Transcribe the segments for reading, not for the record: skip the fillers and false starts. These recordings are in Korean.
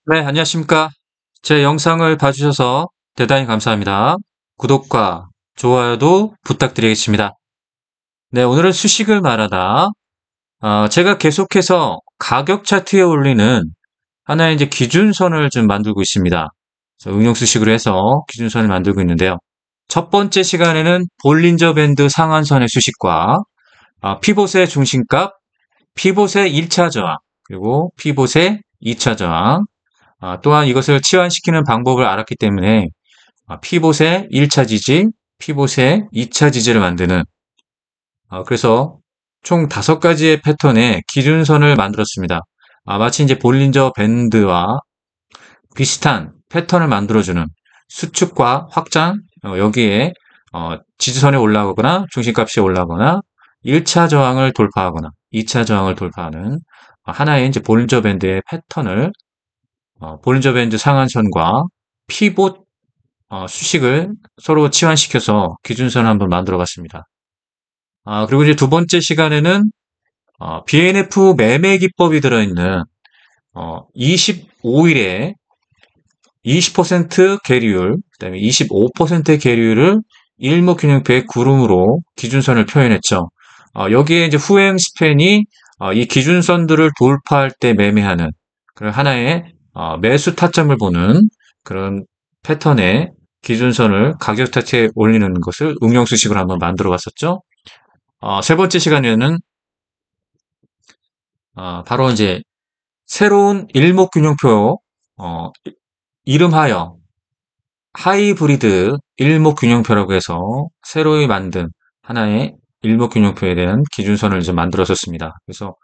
네, 안녕하십니까. 제 영상을 봐주셔서 대단히 감사합니다. 구독과 좋아요도 부탁드리겠습니다. 네, 오늘은 수식을 말하다. 제가 계속해서 가격 차트에 올리는 하나의 이제 기준선을 좀 만들고 있습니다. 그래서 응용 수식으로 해서 기준선을 만들고 있는데요. 첫 번째 시간에는 볼린저 밴드 상한선의 수식과 피봇의 중심값, 피봇의 1차 저항, 그리고 피봇의 2차 저항, 또한 이것을 치환시키는 방법을 알았기 때문에 피봇의 1차 지지, 피봇의 2차 지지를 만드는 그래서 총 5가지의 패턴의 기준선을 만들었습니다. 마치 이제 볼린저 밴드와 비슷한 패턴을 만들어주는 수축과 확장, 여기에 지지선에 올라가거나 중심값이 올라가거나 1차 저항을 돌파하거나 2차 저항을 돌파하는 하나의 이제 볼린저 밴드의 패턴을 볼린저 밴드 상한선과 피봇 수식을 서로 치환시켜서 기준선을 한번 만들어 봤습니다. 그리고 이제 두 번째 시간에는 BNF 매매 기법이 들어있는 25일에 20% 계류율, 그다음에 25%의 계류율을 일목균형표의 구름으로 기준선을 표현했죠. 여기에 이제 후행 스팬이 이 기준선들을 돌파할 때 매매하는 그런 하나의 매수 타점을 보는 그런 패턴의 기준선을 가격 차트에 올리는 것을 응용 수식으로 한번 만들어 봤었죠. 세 번째 시간에는 바로 이제 새로운 일목균형표 이름하여 하이브리드 일목균형표라고 해서 새로이 만든 하나의 일목균형표에 대한 기준선을 좀 만들었었습니다. 그래서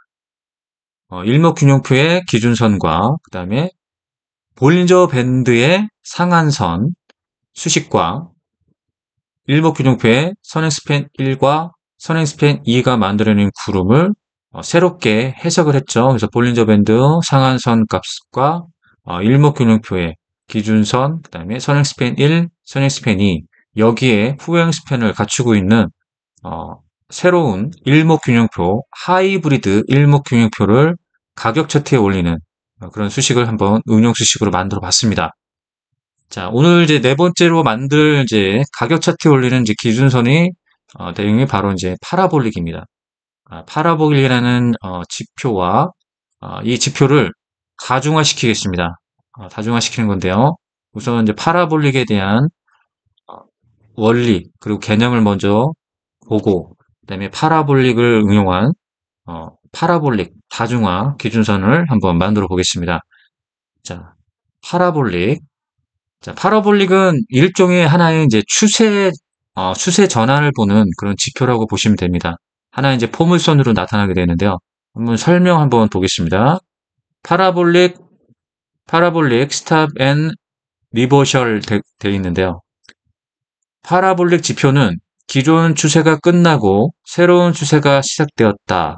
일목균형표의 기준선과 그 다음에 볼린저 밴드의 상한선 수식과 일목균형표의 선행스팬 1과 선행스팬 2가 만들어낸 구름을 새롭게 해석을 했죠. 그래서 볼린저 밴드 상한선 값과 일목균형표의 기준선, 그 다음에 선행스팬 1, 선행스팬 2 여기에 후행스팬을 갖추고 있는 새로운 일목균형표, 하이브리드 일목균형표를 가격 차트에 올리는 그런 수식을 한번 응용 수식으로 만들어 봤습니다. 자, 오늘 이제 네 번째로 만들 이제 가격 차트에 올리는 이제 기준선이 내용이 바로 이제 파라볼릭입니다. 파라볼릭이라는 지표와 이 지표를 다중화시키겠습니다. 다중화시키는 건데요. 우선 이제 파라볼릭에 대한 원리 그리고 개념을 먼저 보고 그다음에 파라볼릭을 응용한 파라볼릭 다중화 기준선을 한번 만들어 보겠습니다. 자, 파라볼릭. 자, 파라볼릭은 일종의 하나의 이제 추세 전환을 보는 그런 지표라고 보시면 됩니다. 하나의 이제 포물선으로 나타나게 되는데요. 한번 설명 한번 보겠습니다. 파라볼릭, 스탑 앤 리버셜 되어 있는데요. 파라볼릭 지표는 기존 추세가 끝나고 새로운 추세가 시작되었다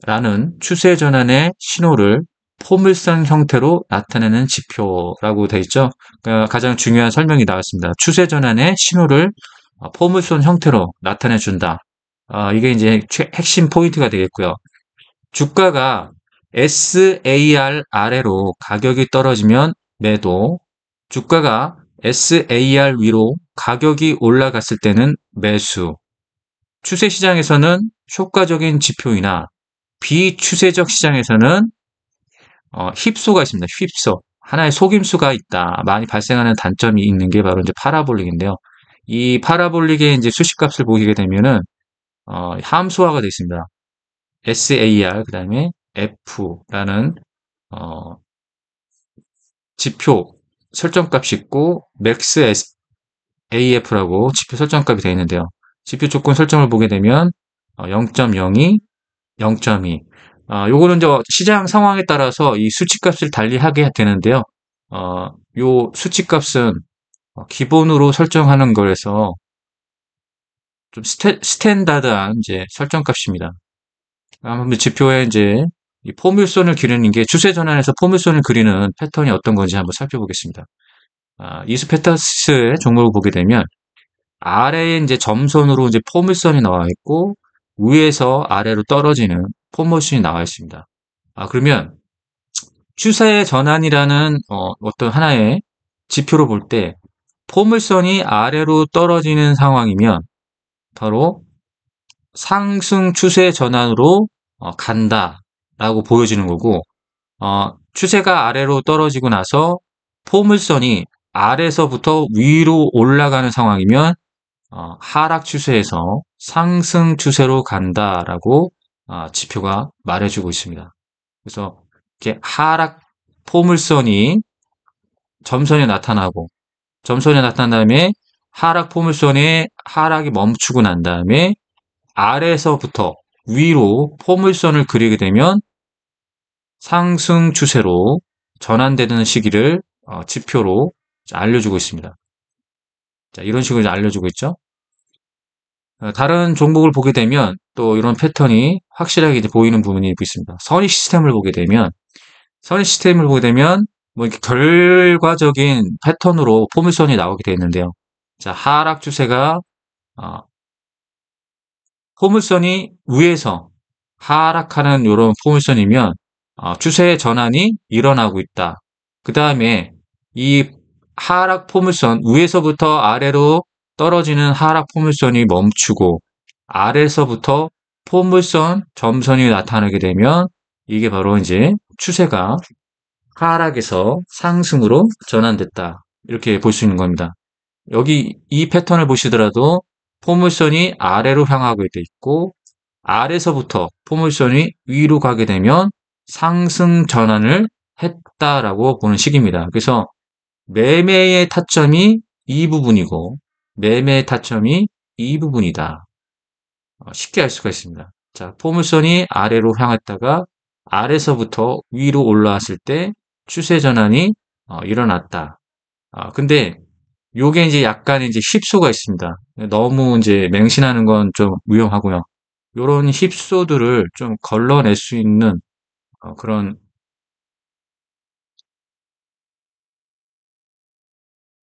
라는 추세 전환의 신호를 포물선 형태로 나타내는 지표라고 되어 있죠. 그러니까 가장 중요한 설명이 나왔습니다. 추세 전환의 신호를 포물선 형태로 나타내 준다. 이게 이제 핵심 포인트가 되겠고요. 주가가 SAR 아래로 가격이 떨어지면 매도, 주가가 SAR 위로 가격이 올라갔을 때는 매수. 추세 시장에서는 효과적인 지표이나 비추세적 시장에서는 휩소가 있습니다. 휩소. 하나의 속임수가 있다. 많이 발생하는 단점이 있는 게 바로 이제 파라볼릭인데요. 이 파라볼릭의 이제 수식값을 보게 되면은 함수화가 되어 있습니다. SAR 그다음에 F라는 어, 지표 설정값이 있고 맥스 AF라고 지표 설정값이 되어 있는데요. 지표 조건 설정을 보게 되면 0.02, 0.2. 요거는 이제 시장 상황에 따라서 이 수치값을 달리하게 되는데요. 요 수치값은 기본으로 설정하는 거라서 좀 스탠다드한 이제 설정값입니다. 한번 지표에 이제 이 포물선을 그리는 게 추세 전환에서 포물선을 그리는 패턴이 어떤 건지 한번 살펴보겠습니다. 이스페타스의 종목을 보게 되면 아래에 이제 점선으로 이제 포물선이 나와 있고 위에서 아래로 떨어지는 포물선이 나와 있습니다. 그러면 추세 전환이라는 어떤 하나의 지표로 볼 때 포물선이 아래로 떨어지는 상황이면 바로 상승 추세 전환으로 간다라고 보여지는 거고, 추세가 아래로 떨어지고 나서 포물선이 아래서부터 위로 올라가는 상황이면 하락 추세에서 상승 추세로 간다라고 지표가 말해주고 있습니다. 그래서 이렇게 하락 포물선이 점선에 나타나고, 점선에 나타난 다음에 하락 포물선의 하락이 멈추고 난 다음에 아래에서부터 위로 포물선을 그리게 되면 상승 추세로 전환되는 시기를 지표로 알려주고 있습니다. 자, 이런 식으로 알려주고 있죠. 다른 종목을 보게 되면 또 이런 패턴이 확실하게 이제 보이는 부분이 있습니다. 선의 시스템을 보게 되면, 뭐 이렇게 결과적인 패턴으로 포물선이 나오게 되어 있는데요. 자, 하락 추세가 어, 포물선이 위에서 하락하는 이런 포물선이면 추세의 전환이 일어나고 있다. 그 다음에 이 하락 포물선, 위에서부터 아래로 떨어지는 하락 포물선이 멈추고 아래에서부터 포물선 점선이 나타나게 되면 이게 바로 이제 추세가 하락에서 상승으로 전환됐다. 이렇게 볼 수 있는 겁니다. 여기 이 패턴을 보시더라도 포물선이 아래로 향하고 있고 아래서부터 포물선이 위로 가게 되면 상승 전환을 했다라고 보는 식입니다. 그래서 매매의 타점이 이 부분이고 매매의 타점이 이 부분이다. 쉽게 알 수가 있습니다. 자, 포물선이 아래로 향했다가 아래서부터 위로 올라왔을 때 추세 전환이 일어났다. 근데 요게 이제 약간 이제 휩소가 있습니다. 너무 이제 맹신하는 건 좀 위험하고요. 요런 휩소들을 좀 걸러낼 수 있는 그런,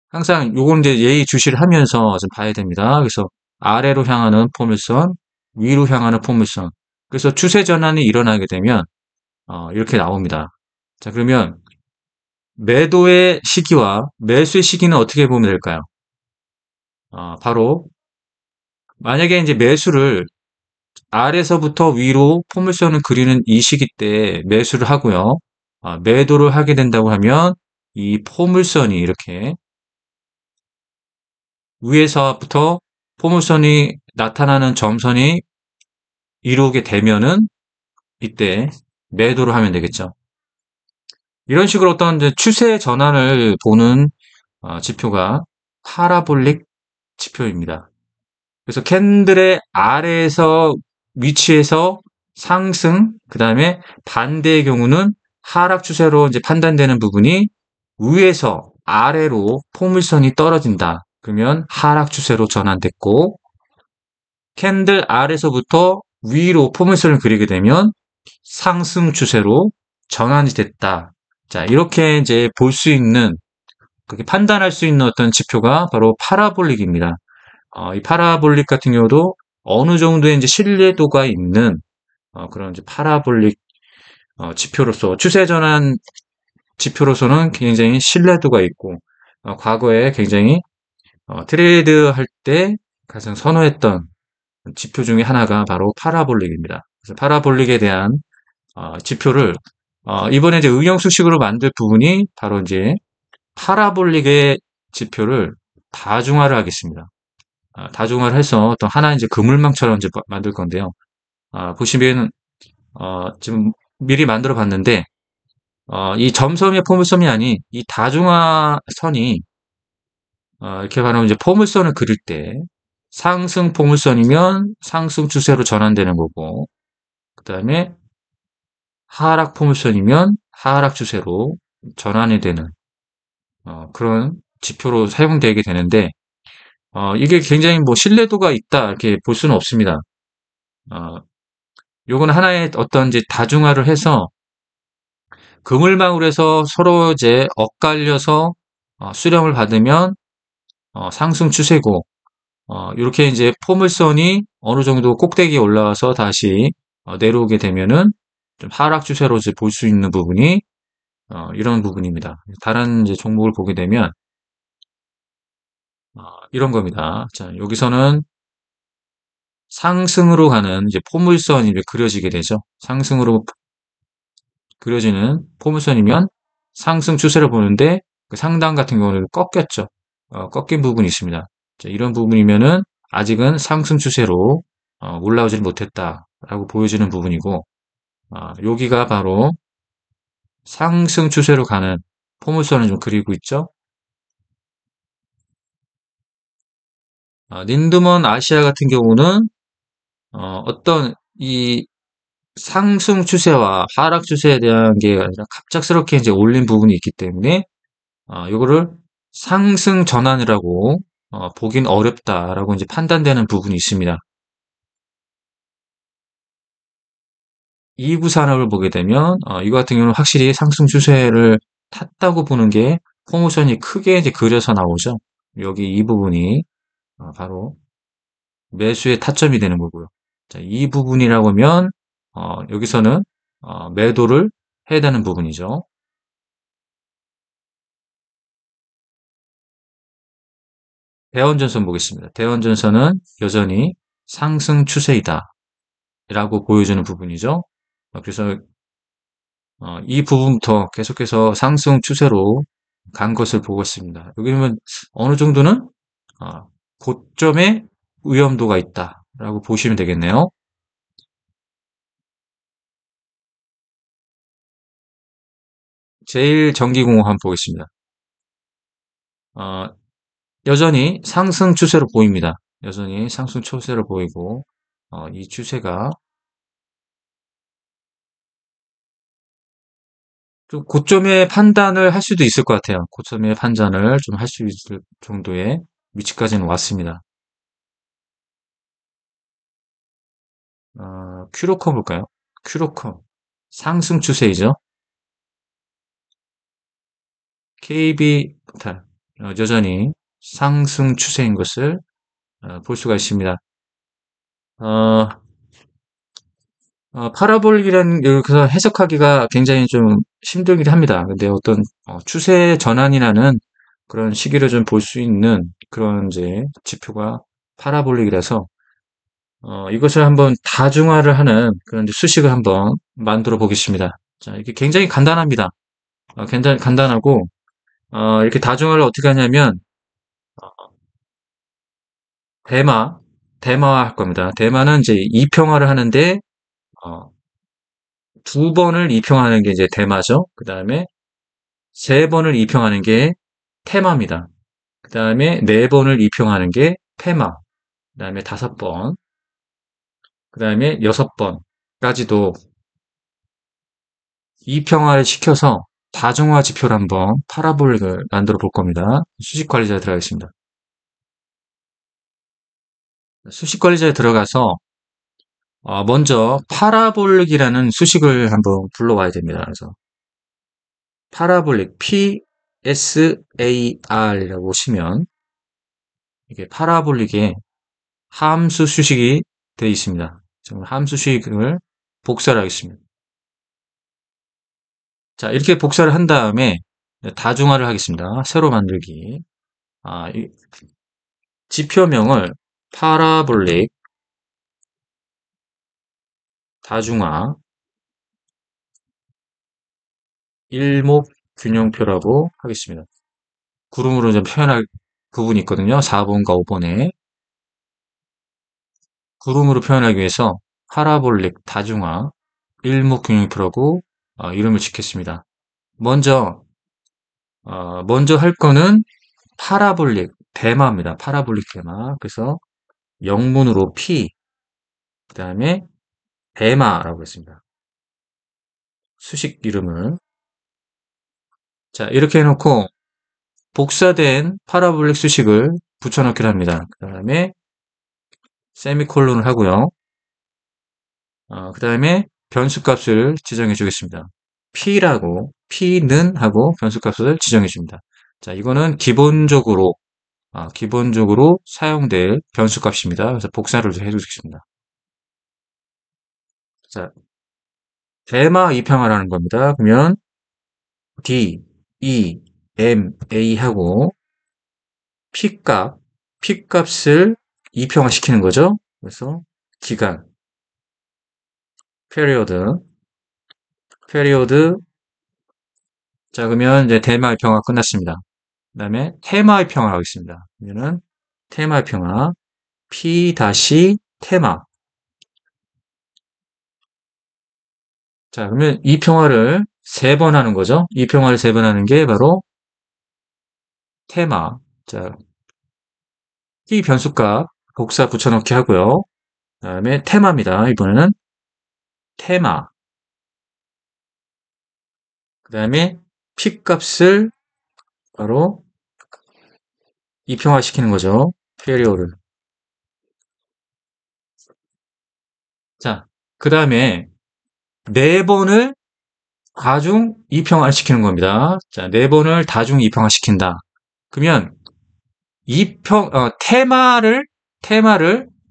항상 요건 이제 예의주시를 하면서 좀 봐야 됩니다. 그래서 아래로 향하는 포물선, 위로 향하는 포물선. 그래서 추세 전환이 일어나게 되면 이렇게 나옵니다. 자, 그러면 매도의 시기와 매수의 시기는 어떻게 보면 될까요? 바로 만약에 이제 매수를 아래서부터 위로 포물선을 그리는 이 시기 때 매수를 하고요. 매도를 하게 된다고 하면 이 포물선이 이렇게 위에서부터 포물선이 나타나는 점선이 이루게 되면은 이때 매도를 하면 되겠죠. 이런 식으로 어떤 이제 추세 전환을 보는 지표가 파라볼릭 지표입니다. 그래서 캔들의 아래에서 위치에서 상승, 그 다음에 반대의 경우는 하락 추세로 이제 판단되는 부분이 위에서 아래로 포물선이 떨어진다. 그러면 하락 추세로 전환됐고, 캔들 아래서부터 위로 포물선을 그리게 되면 상승 추세로 전환이 됐다. 자, 이렇게 이제 볼 수 있는, 그렇게 판단할 수 있는 어떤 지표가 바로 파라볼릭입니다. 이 파라볼릭 같은 경우도 어느 정도의 이제 신뢰도가 있는 그런 이제 파라볼릭 지표로서 추세 전환 지표로서는 굉장히 신뢰도가 있고 과거에 굉장히 트레이드 할 때 가장 선호했던 지표 중에 하나가 바로 파라볼릭입니다. 그래서 파라볼릭에 대한 지표를 이번에 이제 의경수식으로 만들 부분이 바로 이제 파라볼릭의 지표를 다중화를 하겠습니다. 다중화를 해서 또 하나 이제 그물망처럼 이제 만들 건데요. 보시면 지금 미리 만들어 봤는데 이 점섬의 포물선이 아닌 이 다중화선이 이렇게 말하면 이제 포물선을 그릴 때 상승 포물선이면 상승 추세로 전환되는 거고 그 다음에 하락 포물선이면 하락 추세로 전환이 되는 그런 지표로 사용되게 되는데 이게 굉장히 뭐 신뢰도가 있다 이렇게 볼 수는 없습니다. 요건 하나의 어떤 이제 다중화를 해서 그물망으로 해서 서로 이제 엇갈려서 수렴을 받으면 상승 추세고 이렇게 이제 포물선이 어느 정도 꼭대기에 올라와서 다시 내려오게 되면은 좀 하락 추세로 볼 수 있는 부분이 이런 부분입니다. 다른 이제 종목을 보게 되면 이런 겁니다. 자, 여기서는 상승으로 가는 이제 포물선이 이제 그려지게 되죠. 상승으로 그려지는 포물선이면 상승 추세를 보는데 그 상단 같은 경우는 꺾였죠. 꺾인 부분이 있습니다. 자, 이런 부분이면은 아직은 상승 추세로 올라오질 못했다라고 보여지는 부분이고, 여기가 바로 상승 추세로 가는 포물선을 좀 그리고 있죠. 린드먼 아시아 같은 경우는 어떤 이 상승 추세와 하락 추세에 대한 게 아니라 갑작스럽게 이제 올린 부분이 있기 때문에 요거를 상승 전환이라고 보긴 어렵다라고 이제 판단되는 부분이 있습니다. 2부 산업을 보게 되면 이거 같은 경우는 확실히 상승 추세를 탔다고 보는 게 포모션이 크게 이제 그려서 나오죠. 여기 이 부분이 바로 매수의 타점이 되는 거고요. 자, 이 부분이라고 하면 여기서는 매도를 해야 되는 부분이죠. 대원전선 보겠습니다. 대원전선은 여전히 상승 추세이다 라고 보여주는 부분이죠. 그래서 이 부분부터 계속해서 상승 추세로 간 것을 보고 있습니다. 여기는 어느 정도는 고점의 위험도가 있다라고 보시면 되겠네요. 제일전기공업 한번 보겠습니다. 어, 여전히 상승 추세로 보입니다. 여전히 상승 추세로 보이고 이 추세가 좀 고점의 판단을 할 수도 있을 것 같아요. 고점의 판단을 좀 할 수 있을 정도의 위치까지는 왔습니다. 큐로컴 볼까요? 큐로컴 상승 추세이죠. KB탈 여전히 상승 추세인 것을 볼 수가 있습니다. 어, 파라볼릭이라는 여기서 해석하기가 굉장히 좀 힘들긴 합니다. 근데 어떤 추세 전환이라는 그런 시기를 좀 볼 수 있는 그런 이제 지표가 파라볼릭이라서 이것을 한번 다중화를 하는 그런 이제 수식을 한번 만들어 보겠습니다. 자, 이게 굉장히 간단합니다. 굉장히 간단하고 이렇게 다중화를 어떻게 하냐면 대마, 대마화 할 겁니다. 대마는 이제 이평화를 하는데 어, 두 번을 이평하는 게 이제 대마죠. 그 다음에 세 번을 이평하는 게 테마입니다. 그 다음에 네 번을 이평하는 게 페마. 그 다음에 다섯 번, 그 다음에 여섯 번까지도 이평화를 시켜서 다중화 지표를 한번 파라볼릭을 만들어 볼 겁니다. 수식 관리자에 들어가겠습니다. 수식 관리자에 들어가서 먼저 파라볼릭이라는 수식을 한번 불러와야 됩니다. 그래서 파라볼릭 PSAR이라고 보시면 이게 파라볼릭의 함수 수식이 되어 있습니다. 지금 함수 수식을 복사를 하겠습니다. 자, 이렇게 복사를 한 다음에 다중화를 하겠습니다. 새로 만들기. 이 지표명을 파라볼릭 다중화 일목균형표라고 하겠습니다. 구름으로 좀 표현할 부분이 있거든요. 4번과 5번에. 구름으로 표현하기 위해서 파라볼릭 다중화 일목균형표라고 이름을 짓겠습니다. 먼저 할 거는 파라볼릭 대마입니다. 파라볼릭 대마. 그래서 영문으로 P, 그 다음에 대마라고 했습니다. 수식 이름을. 자, 이렇게 해놓고 복사된 파라볼릭 수식을 붙여넣기를 합니다. 그 다음에 세미콜론을 하고요. 그 다음에 변수값을 지정해 주겠습니다. P는 하고 변수값을 지정해 줍니다. 자, 이거는 기본적으로 사용될 변수값입니다. 그래서 복사를 해 주겠습니다. 자, 대마 이평화라는 겁니다. 그러면 D, E, M, A 하고 P값을 이평화시키는 거죠. 그래서 기간, period. 자, 그러면 이제 대마의 평화 끝났습니다. 그 다음에 테마의 평화 하겠습니다. 그러면은 테마의 평화, P 다시 테마. 자, 그러면 이 평화를 세 번 하는 거죠. 이 평화를 세 번 하는 게 바로 테마. 자, T 변수값 복사 붙여넣기 하고요. 그 다음에 테마입니다. 이번에는 테마. 그 다음에 P 값을 바로 이평화시키는 거죠. 페리오를. 자, 그 다음에 네 번을 다중 이평화시키는 겁니다. 자, 네 번을 다중 이평화시킨다. 그러면 테마를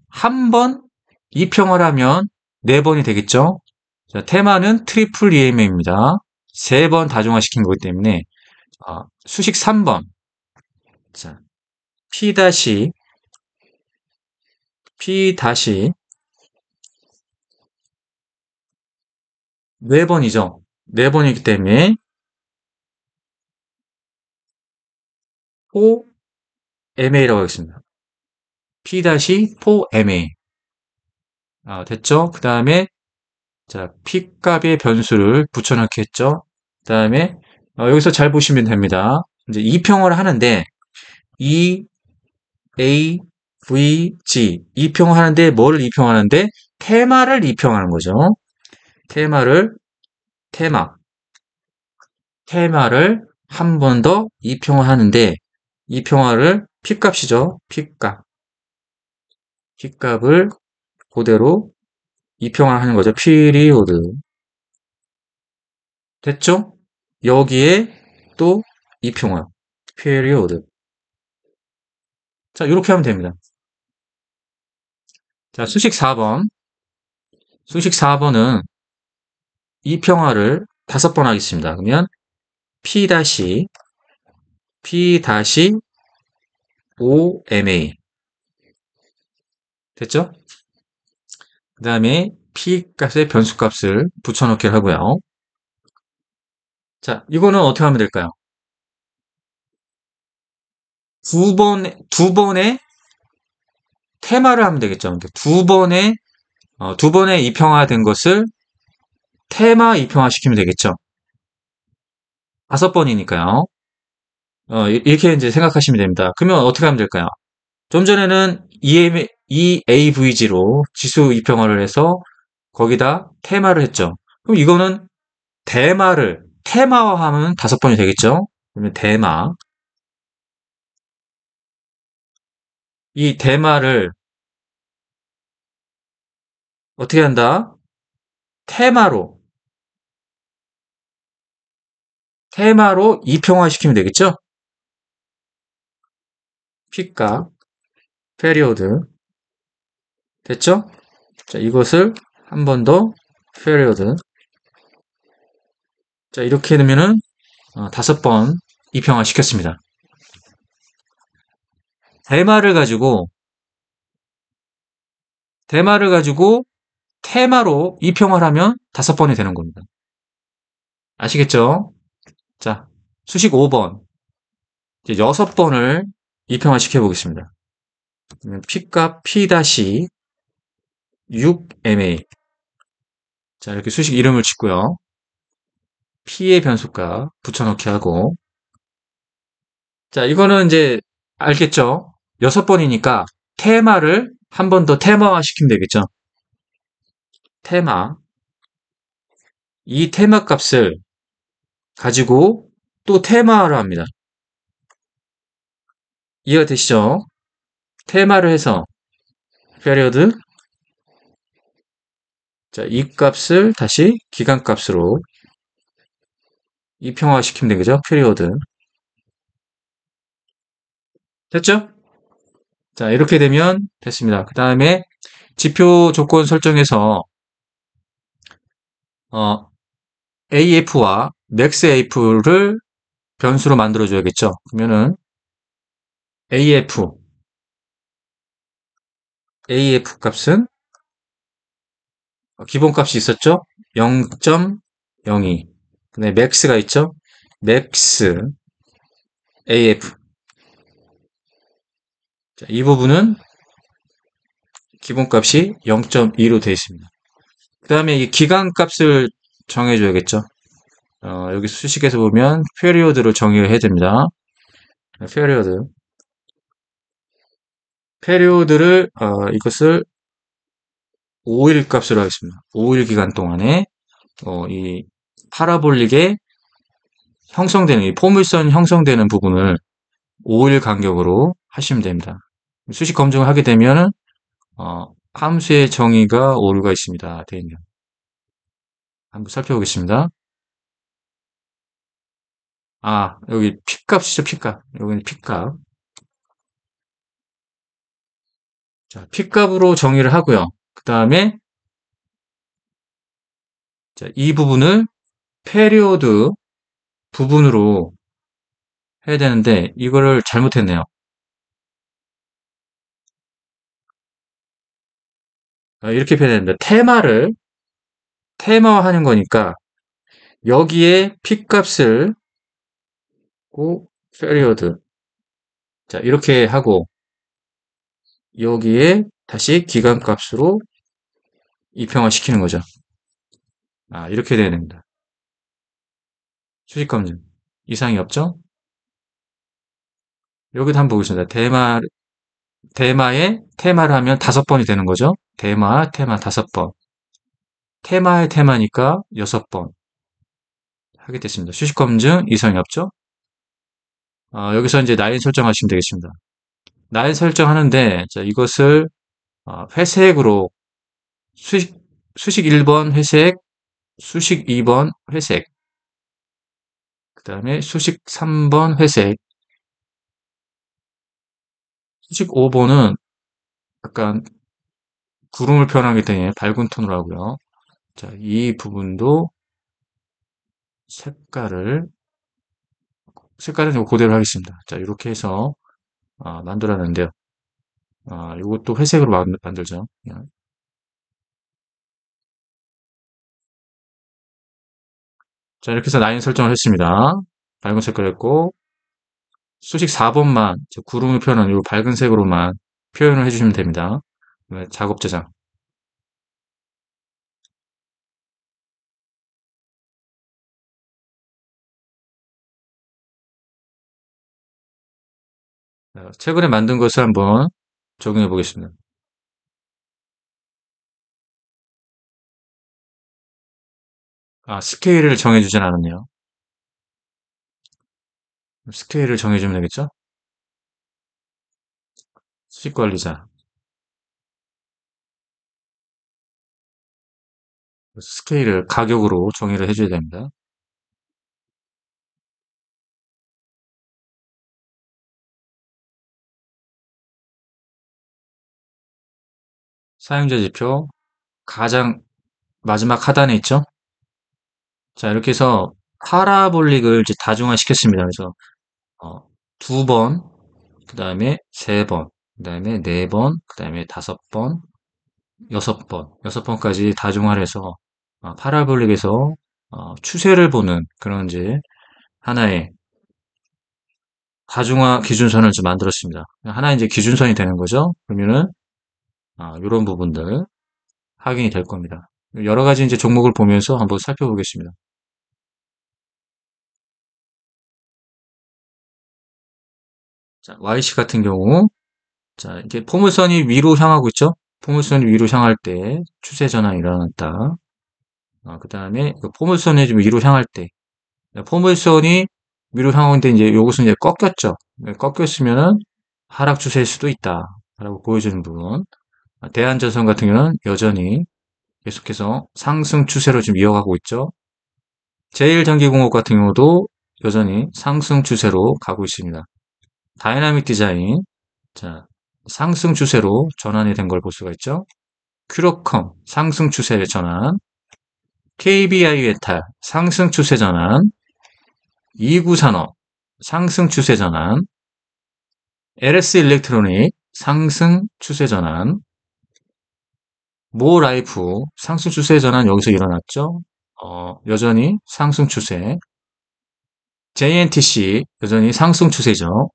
한 번 이평을 하면 네 번이 되겠죠? 자, 테마는 트리플 EMA입니다. 세 번 다중화시킨 거기 때문에 수식 3번. 자, P 다시 네 번이죠. 네 번이기 때문에 4MA라고 하겠습니다. P-4MA. 됐죠? 그 다음에 자, P 값의 변수를 붙여넣기 했죠. 그 다음에 여기서 잘 보시면 됩니다. 이제 이평을 하는데 E, A, V, G 이평을 하는데 뭐를 이평하는데 테마를 이평하는 거죠. 테마를 한 번 더 이평을 하는데 이 평화를 P값이죠. P값을 그대로 이평을 하는 거죠. 피리오드. 됐죠? 여기에 또 이평화. 피리오드. 자, 이렇게 하면 됩니다. 자, 수식 4번. 수식 4번은 이평화를 5번 하겠습니다. 그러면 P-5MA. 됐죠? 그 다음에 P값의 변수값을 붙여넣기를 하고요. 자, 이거는 어떻게 하면 될까요? 두 번의 테마를 하면 되겠죠. 두 번의 이평화된 것을 테마 이평화시키면 되겠죠. 5번이니까요. 이렇게 이제 생각하시면 됩니다. 그러면 어떻게 하면 될까요? 좀 전에는 EAVG로 지수 이평화를 해서 거기다 테마를 했죠. 그럼 이거는 테마화하면 5번이 되겠죠? 그러면 이 테마를 어떻게 한다? 테마로 이평화시키면 되겠죠? P값, 페리오드. 됐죠? 자, 이것을 한 번 더 페리오드. 자, 이렇게 되면은 5번 이평화 시켰습니다. 대마를 가지고 테마로 이평화를 하면 5번이 되는 겁니다. 아시겠죠? 자, 수식 5번. 이제 6번을 이평화 시켜보겠습니다. P값 P-6MA. 자, 이렇게 수식 이름을 짓고요. P의 변수값 붙여넣기 하고. 자, 이거는 이제 알겠죠? 6번이니까 테마를 한 번 더 테마화 시키면 되겠죠? 이 테마 값을 가지고 또 테마화를 합니다. 이해가 되시죠? 테마를 해서 period. 자, 이 값을 다시 기간 값으로 이평화 시키면 되겠죠? period. 됐죠? 자, 이렇게 되면 됐습니다. 그 다음에 지표 조건 설정에서 AF와 맥스 AF를 변수로 만들어줘야겠죠. 그러면은 AF 값은 기본값이 있었죠? 0.02. 그다음에 맥스가 있죠? 맥스 AF. 자, 이 부분은 기본값이 0.2로 되어 있습니다. 그 다음에 이 기간값을 정해줘야겠죠. 여기 수식에서 보면 period를 정의해야 됩니다. period. period를 이것을 5일 값으로 하겠습니다. 5일 기간 동안에 이 파라볼릭에 형성되는 이 포물선 형성되는 부분을 5일 간격으로 하시면 됩니다. 수식 검증을 하게 되면 함수의 정의가 오류가 있습니다. 되어 있네요. 한번 살펴보겠습니다. 여기 P값이죠, P값. 여기는 P값. 자, P값으로 정의를 하고요. 그 다음에 이 부분을 페리오드 부분으로 해야 되는데 이거를 잘못했네요. 이렇게 표현해야 됩니다. 테마화하는 거니까 여기에 P값을 페리오드 자 이렇게 하고 여기에 다시 기간값으로 이평화시키는 거죠. 이렇게 돼야 됩니다. 수식 검증 이상이 없죠? 여기도 한번 보겠습니다. 테마에 테마를 하면 5번이 되는 거죠. 테마 5번. 테마의 테마니까 6번 하게 됐습니다. 수식 검증 이상이 없죠? 여기서 이제 라인 설정하시면 되겠습니다. 라인 설정하는데 자, 이것을 회색으로 수식 1번 회색, 수식 2번 회색, 그 다음에 수식 3번 회색, 수식 5번은 약간 구름을 표현하기 때문에 밝은 톤으로 하고요. 자, 이 부분도 색깔은 그대로 하겠습니다. 자, 이렇게 해서 만들어놨는데요. 이것도 회색으로 만들죠. 자, 이렇게 해서 라인 설정을 했습니다. 밝은 색깔 했고, 수식 4번만, 구름을 표현한 이 밝은 색으로만 표현을 해주시면 됩니다. 작업 저장. 최근에 만든 것을 한번 적용해 보겠습니다. 스케일을 정해주진 않았네요. 스케일을 정해주면 되겠죠? 수식 관리자. 스케일을 가격으로 정의를 해줘야 됩니다. 사용자 지표 가장 마지막 하단에 있죠? 자, 이렇게 해서 파라볼릭을 이제 다중화 시켰습니다. 그래서 두 번, 그 다음에 세 번, 그 다음에 네 번, 그 다음에 5번, 6번, 6번까지 다중화를 해서 파라볼릭에서 추세를 보는 그런 이제 하나의 다중화 기준선을 좀 만들었습니다. 하나의 이제 기준선이 되는 거죠. 그러면은 이런 부분들 확인이 될 겁니다. 여러 가지 이제 종목을 보면서 한번 살펴보겠습니다. 자, YC 같은 경우, 자, 이제 포물선이 위로 향하고 있죠? 포물선이 위로 향할 때 추세 전환이 일어났다. 그 다음에 포물선이 좀 위로 향할 때, 포물선이 위로 향하는데 이제 요것은 이제 꺾였죠? 꺾였으면은 하락 추세일 수도 있다. 라고 보여주는 부분. 대한전선 같은 경우는 여전히 계속해서 상승 추세로 지금 이어가고 있죠. 제일전기공업 같은 경우도 여전히 상승 추세로 가고 있습니다. 다이나믹 디자인, 자, 상승 추세로 전환이 된 걸 볼 수가 있죠. 큐로컴, 상승 추세 전환. KBI 메탈, 상승 추세 전환. 이구산업 상승 추세 전환, LS 일렉트로닉 상승 추세 전환, 모라이프 상승 추세 전환 여기서 일어났죠. 여전히 상승 추세. JNTC 여전히 상승 추세죠.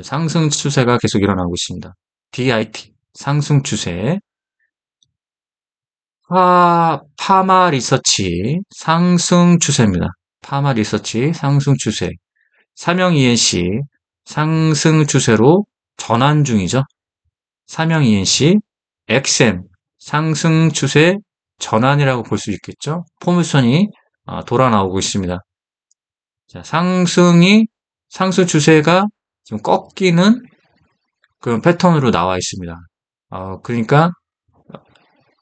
상승 추세가 계속 일어나고 있습니다. DIT 상승 추세. 파마 리서치 상승 추세입니다. 파마 리서치 상승 추세. 삼영 ENC 상승 추세로 전환 중이죠. 삼영 ENC, XM 상승 추세 전환이라고 볼 수 있겠죠. 포물선이 돌아 나오고 있습니다. 자, 상승 추세가 지금 꺾이는 그런 패턴으로 나와 있습니다. 그러니까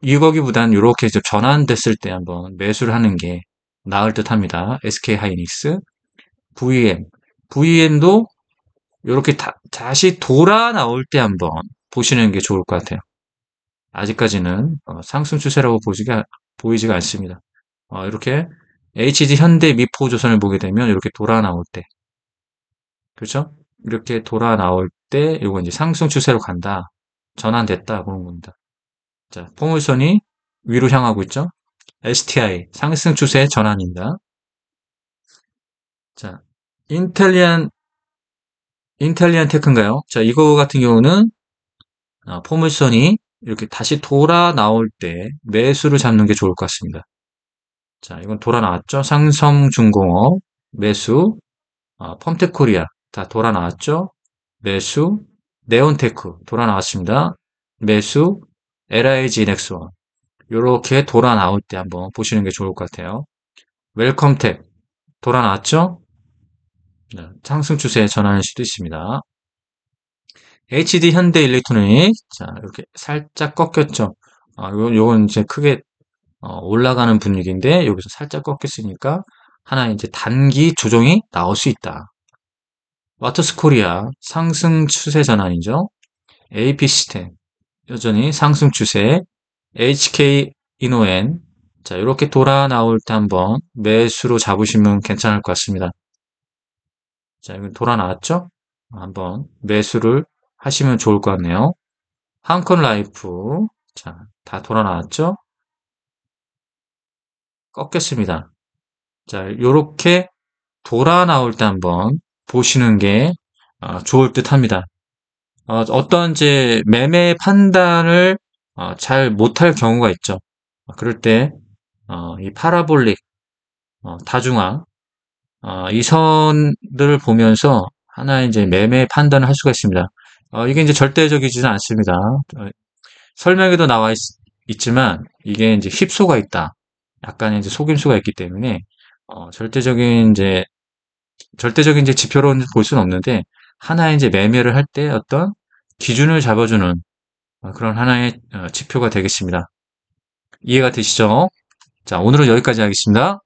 이거기보단 이렇게 전환됐을 때 한번 매수를 하는 게 나을 듯 합니다. SK 하이닉스, VM도 이렇게 다시 돌아 나올 때 한번 보시는 게 좋을 것 같아요. 아직까지는 상승 추세라고 보이지가 않습니다. 이렇게 HD 현대 미포조선을 보게 되면 이렇게 돌아 나올 때, 그렇죠? 이렇게 돌아 나올 때 이거 이제 상승 추세로 간다, 전환됐다 보는 겁니다. 자, 포물선이 위로 향하고 있죠? STI 상승 추세 전환입니다. 자, 인텔리안 테크인가요? 자, 이거 같은 경우는 포물선이 이렇게 다시 돌아 나올 때 매수를 잡는 게 좋을 것 같습니다. 자, 이건 돌아 나왔죠? 상성중공업 매수, 펌텍코리아 다 돌아 나왔죠? 매수, 네온테크 돌아 나왔습니다. 매수, LIG 넥스원 이렇게 돌아 나올 때 한번 보시는 게 좋을 것 같아요. 웰컴텍 돌아 나왔죠? 네, 상승 추세 전환일 수도 있습니다. HD 현대일렉트로닉 자 이렇게 살짝 꺾였죠. 요건 이제 크게 올라가는 분위기인데 여기서 살짝 꺾였으니까 하나 이제 단기 조정이 나올 수 있다. 와터스 코리아 상승 추세 전환이죠. AP 시스템 여전히 상승 추세. HK 이노엔 자 이렇게 돌아 나올 때 한번 매수로 잡으시면 괜찮을 것 같습니다. 자 이거 돌아 나왔죠? 한번 매수를 하시면 좋을 것 같네요. 한콘 라이프 자 다 돌아 나왔죠? 꺾였습니다. 자 요렇게 돌아 나올 때 한번 보시는 게 좋을 듯 합니다. 어떤 이제 매매 판단을 잘 못할 경우가 있죠. 그럴 때 이 파라볼릭 다중화 이 선들을 보면서 하나의 이제 매매 판단을 할 수가 있습니다. 이게 이제 절대적이지는 않습니다. 설명에도 나와 있지만 이게 이제 휩소가 있다. 약간의 이제 속임수가 있기 때문에 절대적인 이제 지표로 볼 수는 없는데 하나의 이제 매매를 할 때 어떤 기준을 잡아주는 그런 하나의 지표가 되겠습니다. 이해가 되시죠? 자, 오늘은 여기까지 하겠습니다.